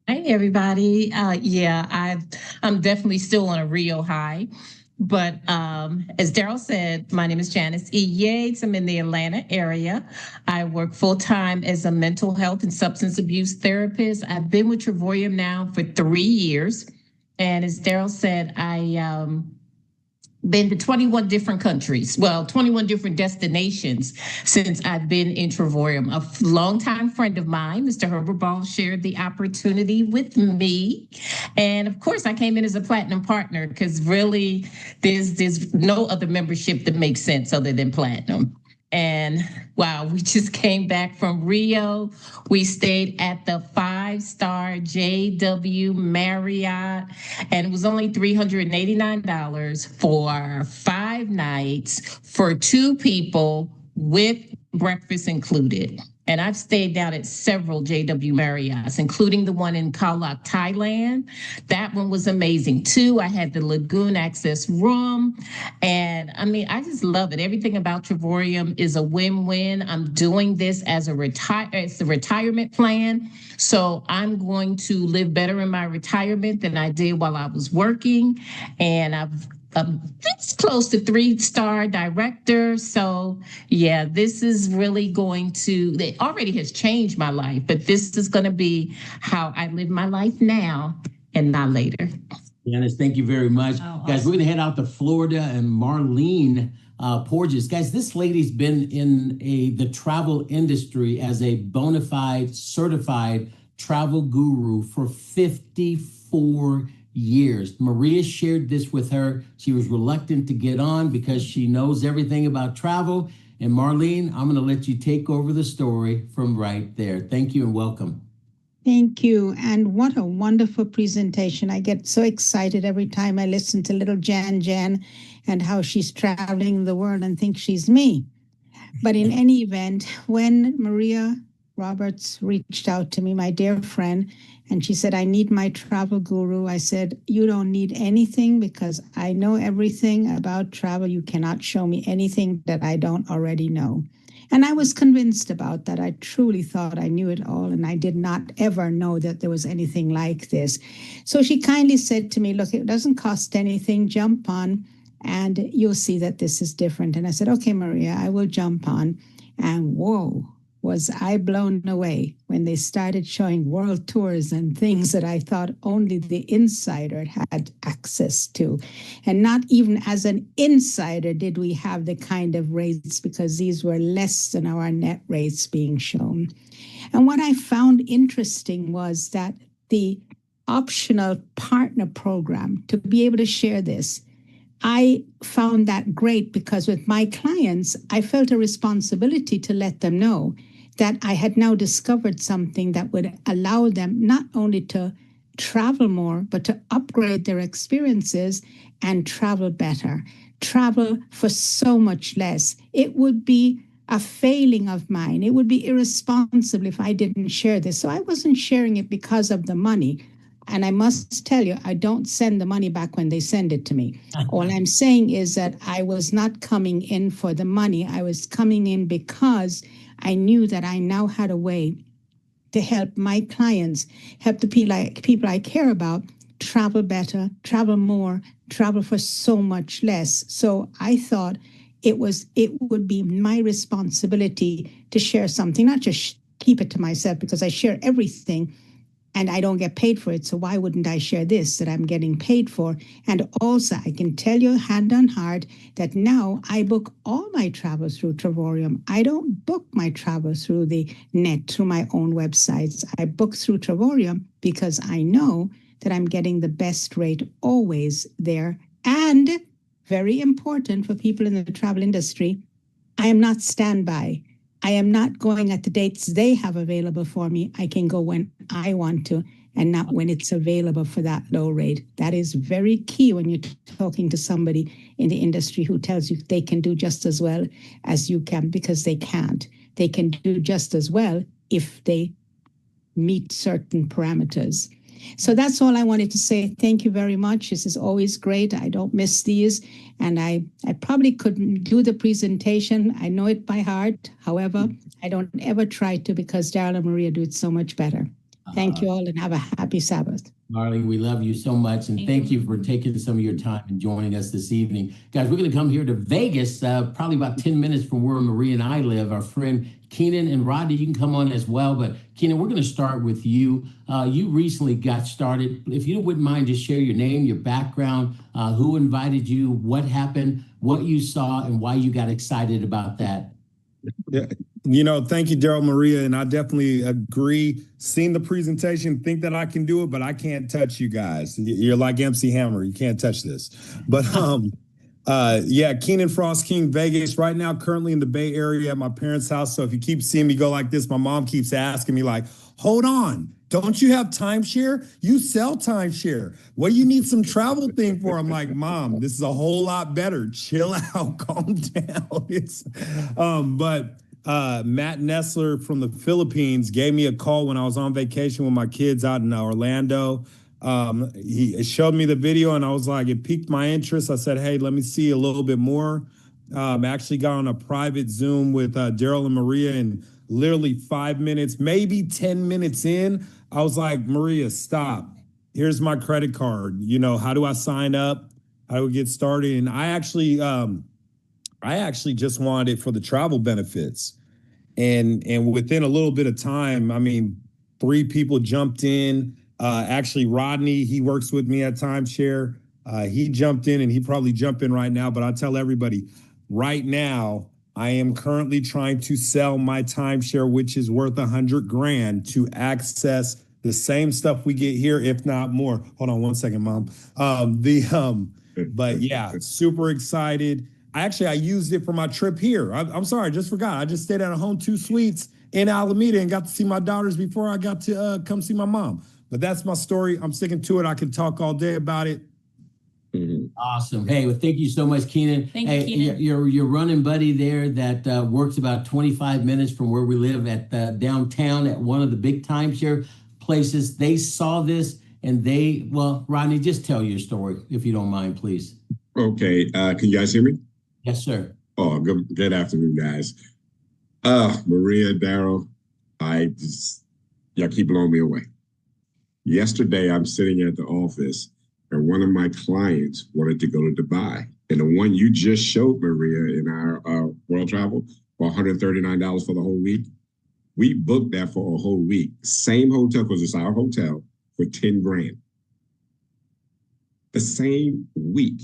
Hi, everybody. I'm definitely still on a Rio high. But as Daryl said, my name is Janice E. Yates. I'm in the Atlanta area. I work full-time as a mental health and substance abuse therapist. I've been with Travorium now for 3 years. And as Daryl said, I been to 21 different countries, 21 different destinations since I've been in Travorium. A longtime friend of mine, Mr. Herbert Ball, shared the opportunity with me. And of course, I came in as a platinum partner because really there's no other membership that makes sense other than platinum. And wow, we just came back from Rio. We stayed at the 5-star JW Marriott, and it was only $389 for 5 nights for 2 people with breakfast included. And I've stayed down at several JW Marriotts, including the one in Khao Lak, Thailand. That one was amazing too. I had the Lagoon Access room, and And I mean, I just love it. Everything about Travorium is a win-win. I'm doing this as it's a retirement plan. So I'm going to live better in my retirement than I did while I was working. And it's close to 3-star director. So yeah, this is really it already has changed my life, but this is going to be how I live my life now and not later. Janice, thank you very much. Guys, we're going to head out to Florida and Marlene Porges. Guys, this lady's been in the travel industry as a bona fide certified travel guru for 54 years. Maria shared this with her. She was reluctant to get on because she knows everything about travel. And Marlene, I'm going to let you take over the story from right there. Thank you and welcome. Thank you. And what a wonderful presentation. I get so excited every time I listen to little Jan and how she's traveling the world and think she's me. But in any event, when Maria Roberts reached out to me, my dear friend, and she said, I need my travel guru. I said, you don't need anything because I know everything about travel. You cannot show me anything that I don't already know. And I was convinced about that. I truly thought I knew it all, and I did not ever know that there was anything like this. So she kindly said to me, look, it doesn't cost anything. Jump on, and you'll see that this is different. And I said, okay, Maria, I will jump on. And whoa, was I blown away when they started showing world tours and things that I thought only the insider had access to. And not even as an insider did we have the kind of rates, because these were less than our net rates being shown. And what I found interesting was that the optional partner program, to be able to share this, I found that great because with my clients, I felt a responsibility to let them know that I had now discovered something that would allow them not only to travel more, but to upgrade their experiences and travel better, travel for so much less. It would be a failing of mine. It would be irresponsible if I didn't share this. So I wasn't sharing it because of the money. And I must tell you, I don't send the money back when they send it to me. All I'm saying is that I was not coming in for the money. I was coming in because I knew that I now had a way to help my clients, help the people I care about travel better, travel more, travel for so much less. So I thought it would be my responsibility to share something, not just keep it to myself, because I share everything and I don't get paid for it. So why wouldn't I share this that I'm getting paid for? And also, I can tell you hand on heart that now I book all my travel through Travorium. I don't book my travel through the net, through my own websites. I book through Travorium because I know that I'm getting the best rate always there. And very important for people in the travel industry, I am not standby. I am not going at the dates they have available for me. I can go when I want to and not when it's available for that low rate. That is very key when you're talking to somebody in the industry who tells you they can do just as well as you can, because they can't. They can do just as well if they meet certain parameters. So that's all I wanted to say. Thank you very much. This is always great. I don't miss these. And I probably couldn't do the presentation. I know it by heart. However, I don't ever try to, because Daryl and Maria do it so much better. Thank you all and have a happy Sabbath. Marlene, we love you so much, and thank you for taking some of your time and joining us this evening. Guys, we're going to come here to Vegas, probably about 10 minutes from where Maria and I live. Our friend Keenan and Rodney, you can come on as well. But Keenan, we're going to start with you. You recently got started. If you wouldn't mind, just share your name, your background, who invited you, what happened, what you saw, and why you got excited about that. Yeah. Thank you, Daryl, Maria, and I definitely agree. Seen the presentation, think that I can do it, but I can't touch you guys. You're like MC Hammer. You can't touch this. But Keenan Frost King, Vegas, right now, currently in the Bay Area at my parents' house. So if you keep seeing me go like this, my mom keeps asking me like, hold on, don't you have timeshare? You sell timeshare. What do you need some travel thing for? I'm like, Mom, this is a whole lot better. Chill out, calm down. Matt Nessler from the Philippines gave me a call when I was on vacation with my kids out in Orlando. He showed me the video and I was like, it piqued my interest. I said, hey, let me see a little bit more. Actually got on a private Zoom with Daryl and Maria, and literally 5 minutes, maybe 10 minutes in, I was like, Maria, stop. Here's my credit card. You know, how do I sign up? How do we get started? And I actually just wanted it for the travel benefits. And within a little bit of time, I mean, 3 people jumped in. Actually, Rodney, he works with me at Timeshare. He jumped in, and he probably jump in right now. But I tell everybody, right now, I am currently trying to sell my timeshare, which is worth $100,000, to access the same stuff we get here, if not more. Hold on 1 second, Mom. But yeah, super excited. I used it for my trip here. I'm sorry, I just forgot. I just stayed at a Home2 Suites in Alameda and got to see my daughters before I got to come see my mom. But that's my story. I'm sticking to it. I can talk all day about it. Awesome. Hey, well, thank you so much, Keenan. Thank you, Keenan. Your running buddy there that works about 25 minutes from where we live at downtown at one of the big timeshare places. They saw this and Rodney, just tell your story if you don't mind, please. Okay. Can you guys hear me? Yes, sir. Oh, good afternoon, guys. Maria, Daryl, y'all keep blowing me away. Yesterday, I'm sitting at the office and one of my clients wanted to go to Dubai. And the one you just showed, Maria, in our world travel for $139 for the whole week, we booked that for a whole week. Same hotel, because it's our hotel, for $10,000. The same week.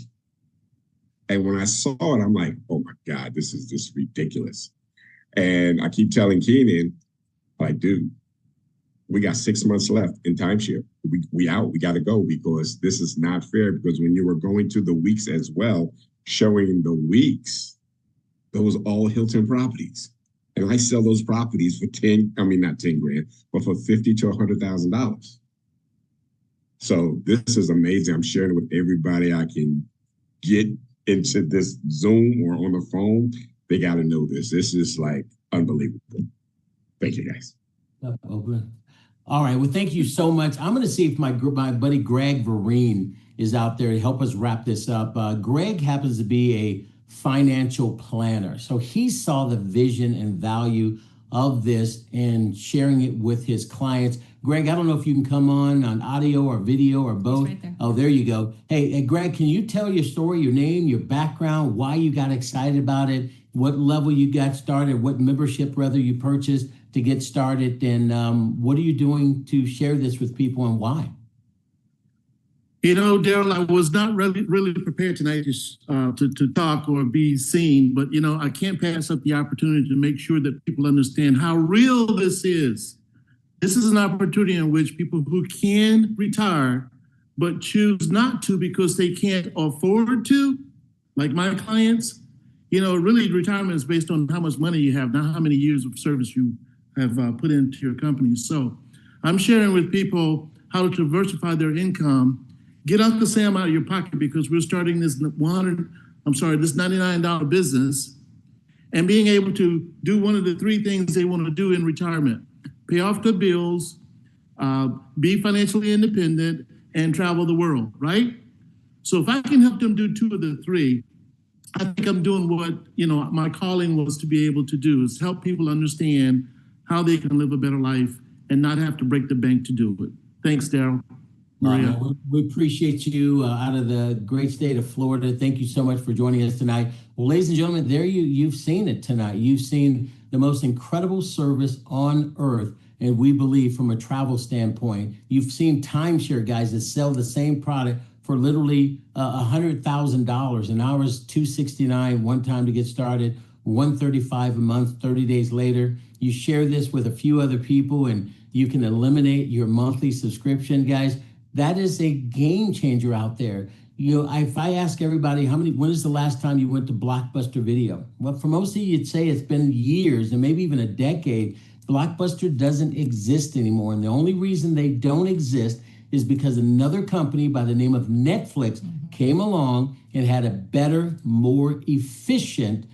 And when I saw it, I'm like, oh my God, this is just ridiculous. And I keep telling Keenan, like, dude, we got 6 months left in timeshare. We out, we got to go, because this is not fair. Because when you were going to the weeks as well, showing the weeks, those all Hilton properties. And I sell those properties for not $10,000, but for $50,000 to $100,000. So this is amazing. I'm sharing it with everybody I can get into this Zoom or on the phone. They got to know this. This is like unbelievable. Thank you, guys. All right. Well, thank you so much. I'm going to see if my buddy Greg Vereen is out there to help us wrap this up. Greg happens to be a financial planner. So he saw the vision and value of this and sharing it with his clients. Greg, I don't know if you can come on audio or video or both. Right there. Oh, there you go. Hey, Greg, can you tell your story, your name, your background, why you got excited about it, what level you got started, what membership rather you purchased to get started, and what are you doing to share this with people and why? You know, Daryl, I was not really prepared tonight to talk or be seen, but, you know, I can't pass up the opportunity to make sure that people understand how real this is. This is an opportunity in which people who can retire but choose not to because they can't afford to, like my clients, you know, really retirement is based on how much money you have, not how many years of service you have put into your company. So I'm sharing with people how to diversify their income. Get Uncle Sam out of your pocket, because we're starting this $99 business, and being able to do one of the 3 things they want to do in retirement: pay off the bills, be financially independent, and travel the world, right? So if I can help them do 2 of the 3, I think I'm doing what, you know, my calling was to be able to do, is help people understand how they can live a better life and not have to break the bank to do it. Thanks, Daryl. Maria. We appreciate you out of the great state of Florida. Thank you so much for joining us tonight. Well, ladies and gentlemen, you've seen it tonight. You've seen the most incredible service on earth. And we believe from a travel standpoint, you've seen timeshare guys that sell the same product for literally $100,000, and ours $269 one time to get started, $135 a month, 30 days later. You share this with a few other people and you can eliminate your monthly subscription, guys. That is a game changer out there. You know, if I ask everybody when is the last time you went to Blockbuster Video? Well, for most of you, you'd say it's been years and maybe even a decade. Blockbuster doesn't exist anymore. And the only reason they don't exist is because another company by the name of Netflix came along and had a better, more efficient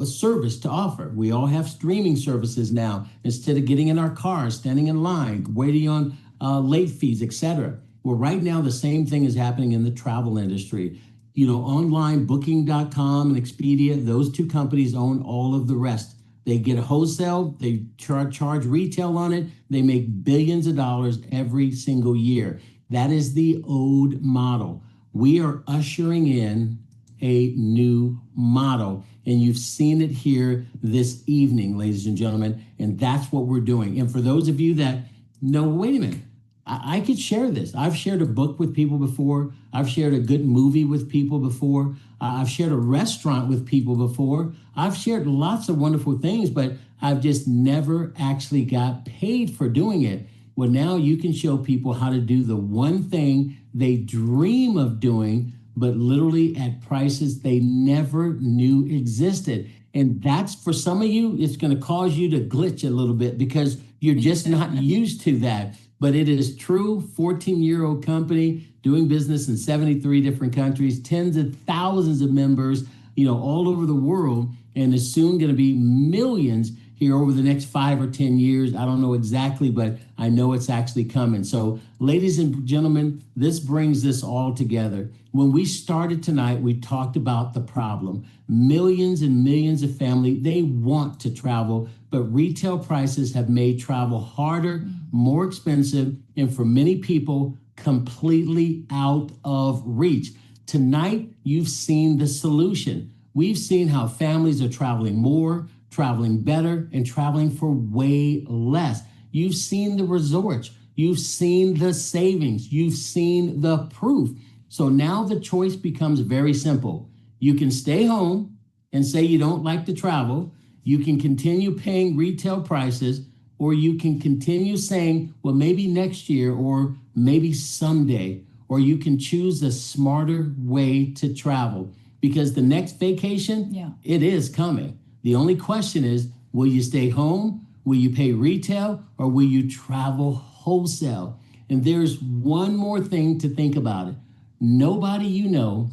service to offer. We all have streaming services now. Instead of getting in our cars, standing in line, waiting on late fees, etc. Well, right now, the same thing is happening in the travel industry. You know, online booking.com and Expedia, those two companies own all of the rest. They get a wholesale, they charge retail on it. They make billions of dollars every single year. That is the old model. We are ushering in a new model, and you've seen it here this evening, ladies and gentlemen, and that's what we're doing. And for those of you that know, wait a minute, I could share this. I've shared a book with people before. I've shared a good movie with people before. I've shared a restaurant with people before. I've shared lots of wonderful things, but I've just never actually got paid for doing it. Well, now you can show people how to do the one thing they dream of doing, but literally at prices they never knew existed. And that's, for some of you, it's going to cause you to glitch a little bit because you're just not used to that. But it is true. 14-year-old company doing business in 73 different countries, tens of thousands of members, you know, all over the world, and is soon going to be millions here over the next 5 or 10 years. I don't know exactly, but I know it's actually coming. So, ladies and gentlemen, this brings this all together. When we started tonight, we talked about the problem. Millions and millions of families, they want to travel, but retail prices have made travel harder, more expensive, and for many people, completely out of reach. Tonight, you've seen the solution. We've seen how families are traveling more, traveling better, and traveling for way less. You've seen the resorts. You've seen the savings. You've seen the proof. So now the choice becomes very simple. You can stay home and say you don't like to travel. You can continue paying retail prices, or you can continue saying, well, maybe next year or maybe someday, or you can choose a smarter way to travel because the next vacation, it is coming. The only question is, will you stay home? Will you pay retail, or will you travel wholesale? And there's one more thing to think about it. Nobody you know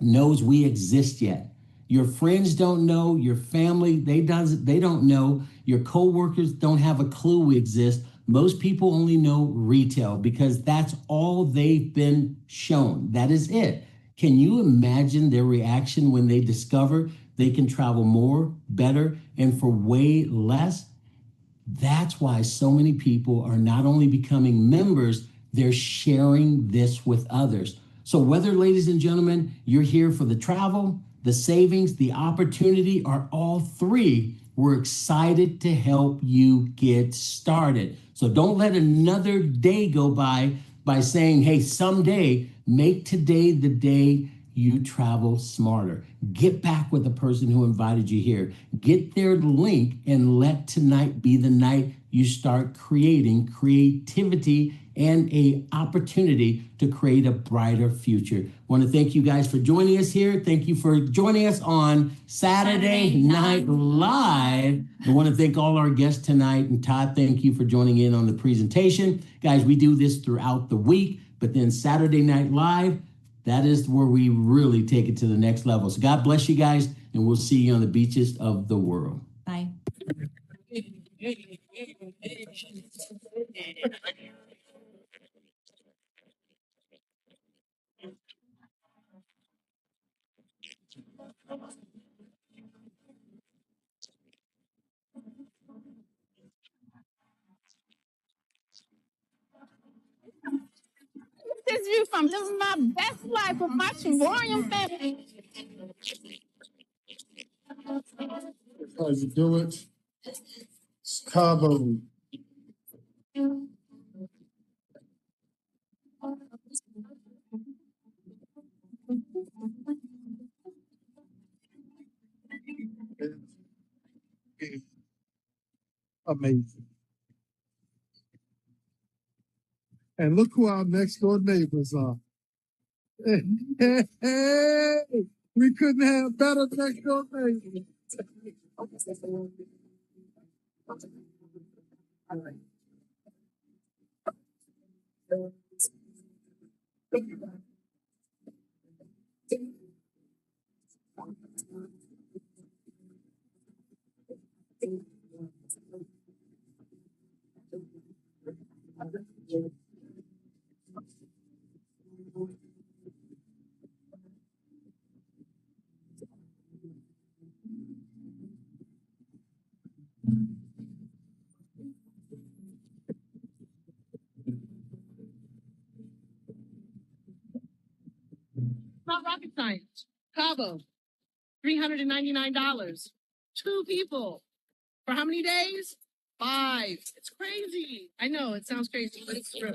knows we exist yet. Your friends don't know, your family, they don't know, your coworkers don't have a clue we exist. Most people only know retail because that's all they've been shown. That is it. Can you imagine their reaction when they discover they can travel more, better, and for way less? That's why so many people are not only becoming members, they're sharing this with others. So whether, ladies and gentlemen, you're here for the travel, the savings, the opportunity, or all three, we're excited to help you get started. So don't let another day go by saying, hey, someday. Make today the day you travel smarter. Get back with the person who invited you here. Get their link and let tonight be the night you start creating creativity and a opportunity to create a brighter future. I want to thank you guys for joining us here. Thank you for joining us on Saturday Night Live. I want to thank all our guests tonight. And Todd, thank you for joining in on the presentation. Guys, we do this throughout the week, but then Saturday Night Live, that is where we really take it to the next level. So God bless you guys, and we'll see you on the beaches of the world. Bye. This view from living my best life with my Trevorium family. How you do it? It's Cabo. Amazing. And look who our next door neighbors are. Hey, hey, hey. We couldn't have better next door neighbors. rocket science. Cabo, $399. 2 people. For how many days? 5. It's crazy. I know it sounds crazy, but it's true.